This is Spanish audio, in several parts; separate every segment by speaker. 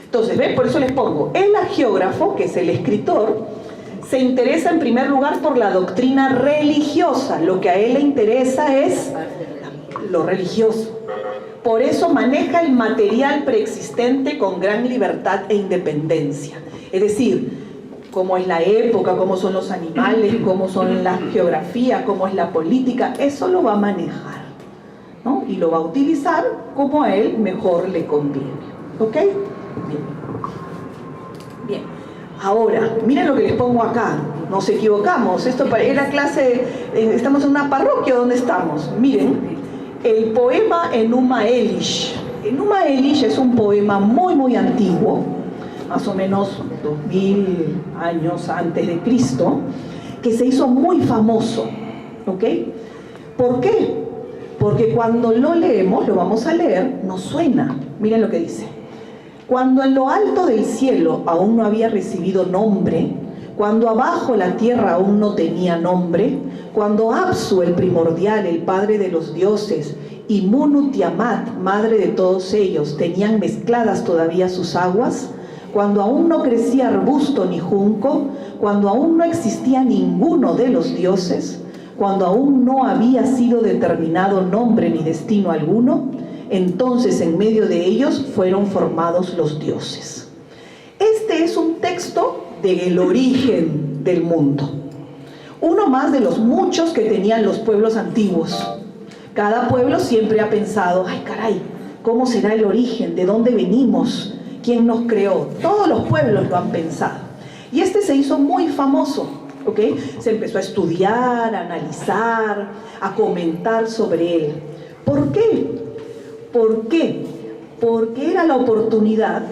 Speaker 1: Entonces, ¿ven? Por eso les pongo, el agiógrafo, que es el escritor, se interesa en primer lugar por la doctrina religiosa. Lo que a él le interesa es lo religioso. Por eso maneja el material preexistente con gran libertad e independencia. Es decir, cómo es la época, cómo son los animales, cómo son la geografía, cómo es la política, eso lo va a manejar, ¿no? Y lo va a utilizar como a él mejor le conviene. ¿Ok? Bien. Bien. Ahora, miren lo que les pongo acá. Nos equivocamos. Esto era clase, estamos en una parroquia. ¿Dónde estamos? Miren, el poema Enuma Elish. Enuma Elish es un poema muy, muy antiguo, más o menos 2000 años antes de Cristo, que se hizo muy famoso. ¿Ok? ¿Por qué? Porque cuando lo leemos, lo vamos a leer, nos suena. Miren lo que dice. Cuando en lo alto del cielo aún no había recibido nombre, cuando abajo la tierra aún no tenía nombre, cuando Apsu, el primordial, el padre de los dioses, y Munu Tiamat, madre de todos ellos, tenían mezcladas todavía sus aguas, cuando aún no crecía arbusto ni junco, cuando aún no existía ninguno de los dioses, cuando aún no había sido determinado nombre ni destino alguno, entonces en medio de ellos fueron formados los dioses. Este es un texto del origen del mundo. Uno más de los muchos que tenían los pueblos antiguos. Cada pueblo siempre ha pensado, ay caray, ¿cómo será el origen? ¿De dónde venimos? ¿Quién nos creó? Todos los pueblos lo han pensado. Y este se hizo muy famoso, ¿ok? Se empezó a estudiar, a analizar, a comentar sobre él. ¿Por qué? ¿Por qué? Porque era la oportunidad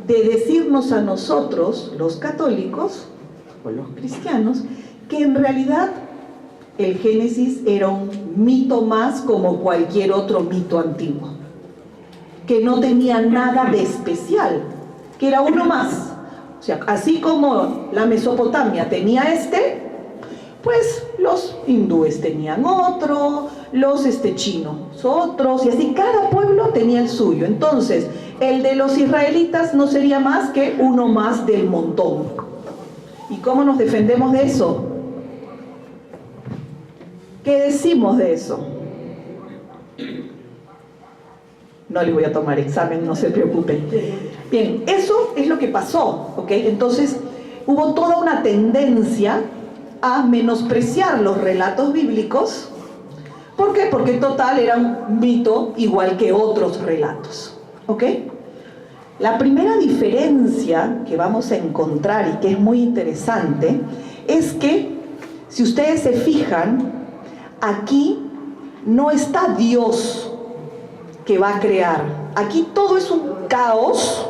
Speaker 1: de decirnos a nosotros, los católicos o los cristianos, que en realidad el Génesis era un mito más como cualquier otro mito antiguo, que no tenía nada de especial, que era uno más. O sea, así como la Mesopotamia tenía pues los hindúes tenían otro, los chinos otros, y así cada pueblo tenía el suyo. Entonces, el de los israelitas no sería más que uno más del montón. ¿Y cómo nos defendemos de eso? ¿Qué decimos de eso? No les voy a tomar examen, no se preocupen. Bien, eso es lo que pasó, ¿ok? Entonces, hubo toda una tendencia a menospreciar los relatos bíblicos. ¿Por qué? Porque total era un mito igual que otros relatos, ¿ok? La primera diferencia que vamos a encontrar y que es muy interesante es que, si ustedes se fijan, aquí no está Dios que va a crear. Aquí todo es un caos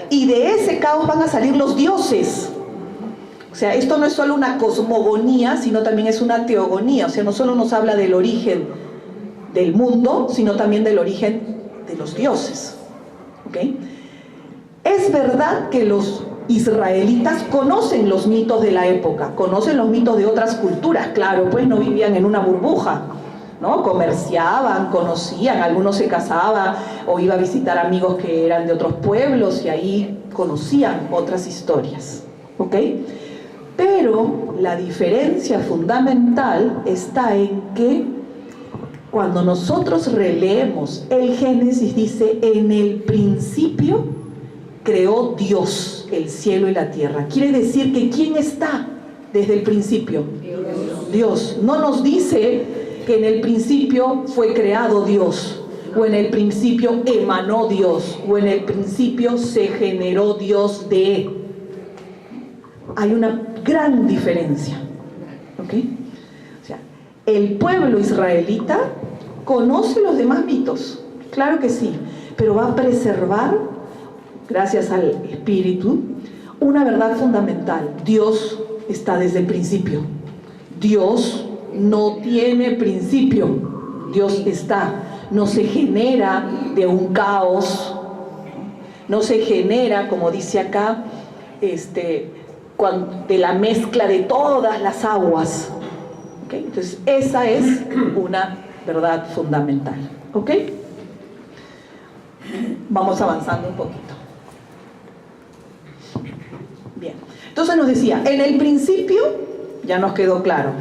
Speaker 1: y de ese caos van a salir los dioses. O sea, esto no es solo una cosmogonía, sino también es una teogonía. O sea, no solo nos habla del origen del mundo, sino también del origen de los dioses. ¿Ok? Es verdad que los israelitas conocen los mitos de la época, conocen los mitos de otras culturas, claro, pues no vivían en una burbuja, ¿no? Comerciaban, conocían, algunos se casaban o iba a visitar amigos que eran de otros pueblos y ahí conocían otras historias, ¿ok? Pero la diferencia fundamental está en que cuando nosotros releemos el Génesis, dice, en el principio creó Dios el cielo y la tierra. Quiere decir que ¿quién está desde el principio? Dios. No nos dice que en el principio fue creado Dios, o en el principio emanó Dios, o en el principio se generó Dios de. Hay una gran diferencia, ¿ok? O sea, el pueblo israelita conoce los demás mitos, claro que sí, pero va a preservar, gracias al Espíritu, una verdad fundamental. Dios está desde el principio. Dios no tiene principio. Dios está. No se genera de un caos. No se genera, como dice acá, de la mezcla de todas las aguas. ¿Okay? Entonces, esa es una verdad fundamental. ¿Ok? Vamos avanzando un poquito. Entonces nos decía, en el principio, ya nos quedó claro,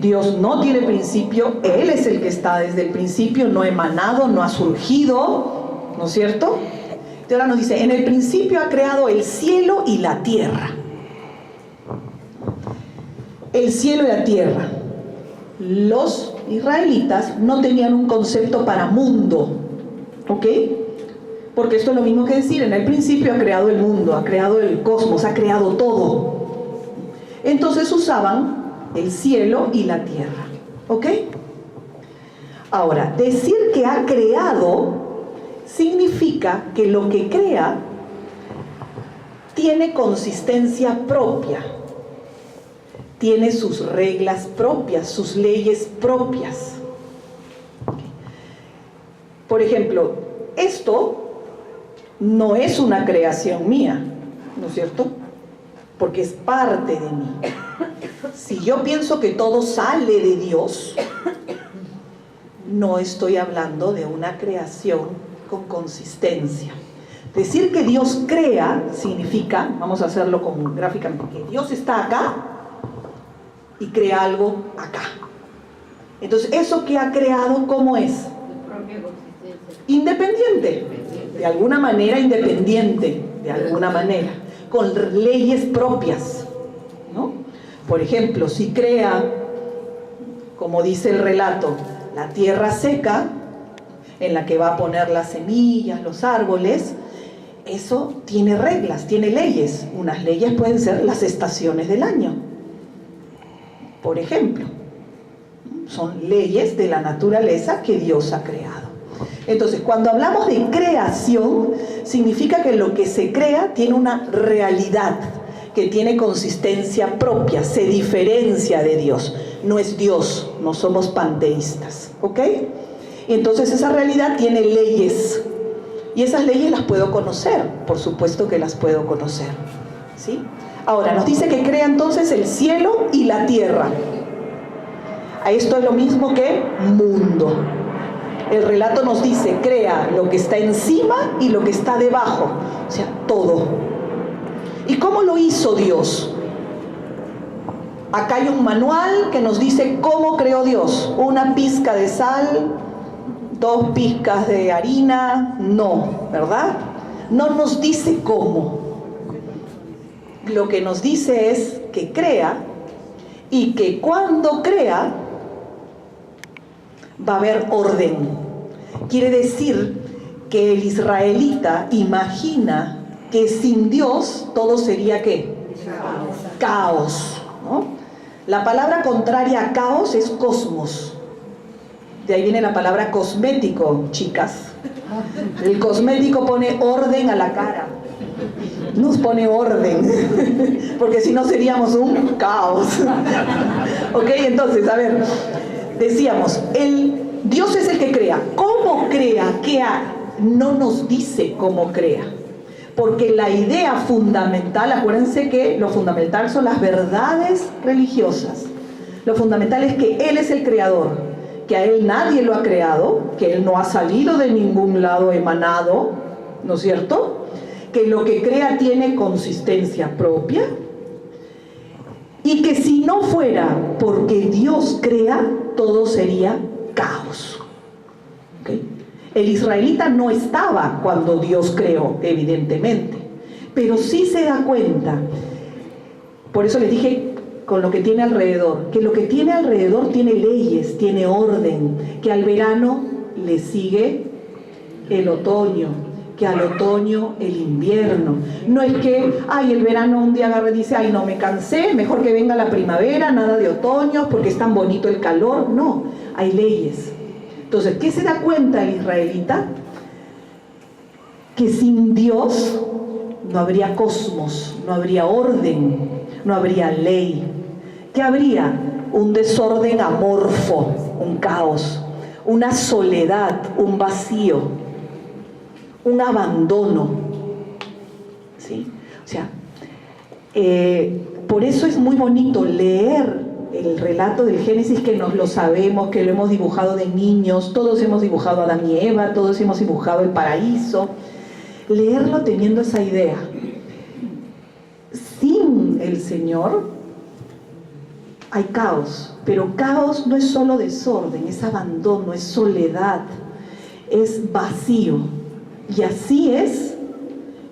Speaker 1: Dios no tiene principio, Él es el que está desde el principio, no ha emanado, no ha surgido, ¿no es cierto? Y ahora nos dice, en el principio ha creado el cielo y la tierra. El cielo y la tierra. Los israelitas no tenían un concepto para mundo, ¿ok? Porque esto es lo mismo que decir, en el principio ha creado el mundo, ha creado el cosmos, ha creado todo. Entonces usaban el cielo y la tierra, ¿ok? Ahora, decir que ha creado significa que lo que crea tiene consistencia propia, tiene sus reglas propias, sus leyes propias. Por ejemplo, esto no es una creación mía, ¿no es cierto? Porque es parte de mí. Si yo pienso que todo sale de Dios, no estoy hablando de una creación con consistencia. Decir que Dios crea significa, vamos a hacerlo gráficamente, que Dios está acá y crea algo acá. Entonces, ¿eso que ha creado cómo es? Independiente, de alguna manera independiente, de alguna manera, con leyes propias, ¿no? Por ejemplo, si crea, como dice el relato, la tierra seca, en la que va a poner las semillas, los árboles, eso tiene reglas, tiene leyes. Unas leyes pueden ser las estaciones del año, por ejemplo. Son leyes de la naturaleza que Dios ha creado. Entonces, cuando hablamos de creación, significa que lo que se crea tiene una realidad, que tiene consistencia propia, se diferencia de Dios. No es Dios, no somos panteístas, ¿ok? Y entonces esa realidad tiene leyes, y esas leyes las puedo conocer, por supuesto que las puedo conocer, ¿sí? Ahora, nos dice que crea entonces el cielo y la tierra. Esto es lo mismo que mundo. El relato nos dice, crea lo que está encima y lo que está debajo, o sea, todo. ¿Y cómo lo hizo Dios? Acá hay un manual que nos dice cómo creó Dios. Una pizca de sal, 2 pizcas de harina, no, ¿verdad? No nos dice cómo. Lo que nos dice es que crea, y que cuando crea va a haber orden. Quiere decir que el israelita imagina que sin Dios todo sería ¿qué? Caos, ¿no? La palabra contraria a caos es cosmos. De ahí viene la palabra cosmético, chicas. El cosmético pone orden a la cara. Nos pone orden, porque si no seríamos un caos. Ok, entonces, a ver, decíamos, Dios es el que crea. ¿Cómo crea? No nos dice cómo crea. Porque la idea fundamental, acuérdense que lo fundamental son las verdades religiosas. Lo fundamental es que Él es el creador, que a Él nadie lo ha creado, que Él no ha salido de ningún lado emanado, ¿no es cierto? Que lo que crea tiene consistencia propia, y que si no fuera porque Dios crea, todo sería caos. ¿Okay? El israelita no estaba cuando Dios creó, evidentemente, pero sí se da cuenta. Por eso les dije con lo que tiene alrededor, que lo que tiene alrededor tiene leyes, tiene orden, que al verano le sigue el otoño, que al otoño el invierno. No es que, el verano un día agarra y dice, no, me cansé, mejor que venga la primavera, nada de otoño, porque es tan bonito el calor. No, hay leyes. Entonces, ¿qué se da cuenta el israelita? Que sin Dios no habría cosmos, no habría orden, no habría ley. ¿Qué habría? Un desorden amorfo, un caos, una soledad, un vacío, un abandono. ¿Sí? O sea, por eso es muy bonito leer el relato del Génesis, que nos lo sabemos, que lo hemos dibujado de niños, todos hemos dibujado a Adán y Eva, todos hemos dibujado el paraíso. Leerlo teniendo esa idea. Sin el Señor, hay caos. Pero caos no es solo desorden, es abandono, es soledad, es vacío. Y así es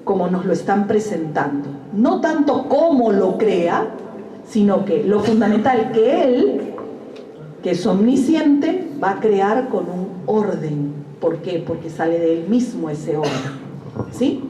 Speaker 1: como nos lo están presentando. No tanto cómo lo crea, sino que lo fundamental que Él, que es omnisciente, va a crear con un orden. ¿Por qué? Porque sale de Él mismo ese orden. ¿Sí?